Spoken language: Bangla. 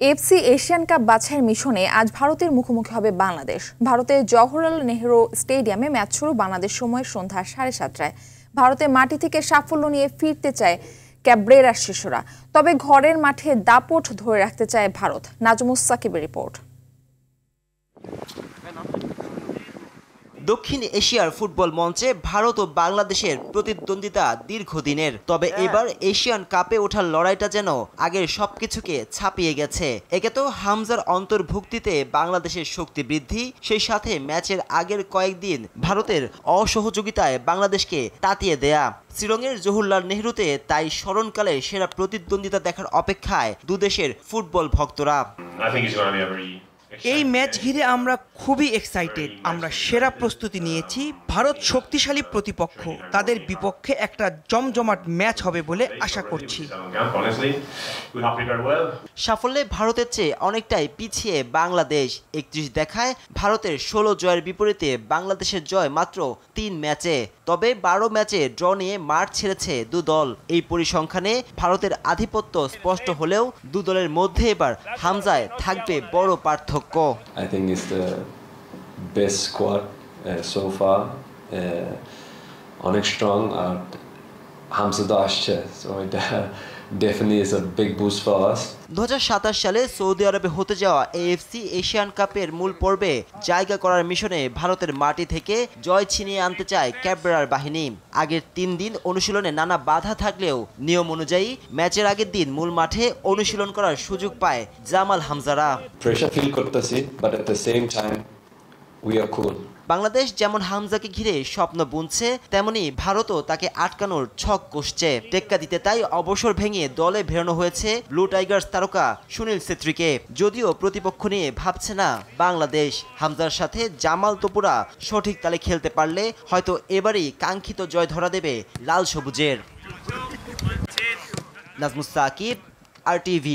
এফসি এশিয়ান কাপ বাছাইয়ের মিশনে আজ ভারতের মুখোমুখি হবে বাংলাদেশ। ভারতের জওহরলাল নেহরু স্টেডিয়ামে ম্যাচ শুরু বাংলাদেশ সময় সন্ধ্যা 7:30টায়। ভারতের মাটি থেকে সাফল্য নিয়ে ফিরতে চায় ক্যাব্রেরার শিশুরা, তবে ঘরের মাঠে দাপট ধরে রাখতে চায় ভারত। নাজমুস সাকিবের রিপোর্ট। দক্ষিণ এশিয়ার ফুটবল মঞ্চে ভারত ও বাংলাদেশের প্রতিদ্বন্দ্বিতা দীর্ঘদিনের, তবে এবার এশিয়ান কাপে ওঠার লড়াইটা যেন আগের সবকিছুকে ছাপিয়ে গেছে। একে তো হামজার অন্তর্ভুক্তিতে বাংলাদেশের শক্তি বৃদ্ধি, সেই সাথে ম্যাচের আগের কয়েকদিন ভারতের অসহযোগিতায় বাংলাদেশকে তাতিয়ে দেয়া। শ্রীলঙ্কের জওহরলাল নেহরুতে তাই স্মরণকালে সেরা প্রতিদ্বন্দ্বিতা দেখার অপেক্ষায় দুদেশের ফুটবল ভক্তরা। এই ম্যাচ ঘিরে আমরা খুবই এক্সাইটেড। আমরা সেরা প্রস্তুতি নিয়েছি। ভারত শক্তিশালী প্রতিপক্ষ, তাদের বিপক্ষে একটা জমজমাট ম্যাচ হবে বলে আশা করছি। সাফল্যে ভারতের চেয়ে অনেকটাই পিছিয়ে বাংলাদেশ। 31 দেখায় ভারতের 16 জয়ের বিপরীতে বাংলাদেশের জয় মাত্র 3 ম্যাচে। তবে 12 ম্যাচে ড্র নিয়ে মাঠ ছেড়েছে দু দল। এই পরিসংখ্যানে ভারতের আধিপত্য স্পষ্ট হলেও দু দলের মধ্যে এবার হামজায় থাকবে বড় পার্থক্য। I think it's the best squad so far. অনেক strong আর হামজা তো আসছে, so এটা definitely is a big boost for us. 2027 সালে সৌদি আরবে হতে যাওয়া এএফসি এশিয়ান কাপের মূল পর্বে জায়গা করার মিশনে ভারতের মাটি থেকে জয় ছিনিয়ে আনতে চায় ক্যাব্রেরার বাহিনী। আগের 3 দিন অনুশীলনে নানা বাধা থাকলেও নিয়ম অনুযায়ী ম্যাচের আগের দিন মূল মাঠে অনুশীলন করার সুযোগ পায় জামাল হামজারা। প্রেশার ফিল করতেছি, but at the same time we are cool. Bangladesh যেমন হামজাকে ঘিরে স্বপ্ন বুনছে, তেমনি ভারতও তাকে আটকানোর ছক কষছে। টেক্কা দিতে তাই অবসর ভেঙে দলে ফেরানো হয়েছে ব্লু টাইগার্স তারকা সুনীল ছেত্রীকে। যদিও প্রতিপক্ষ নিয়ে ভাবছে না বাংলাদেশ। হামজার সাথে জামাল তোপুরা সঠিক তালে খেলতে পারলে হয়তো এবারই কাঙ্ক্ষিত জয় ধরা দেবে লাল সবুজের। নাজমুস সাকিব, RTV।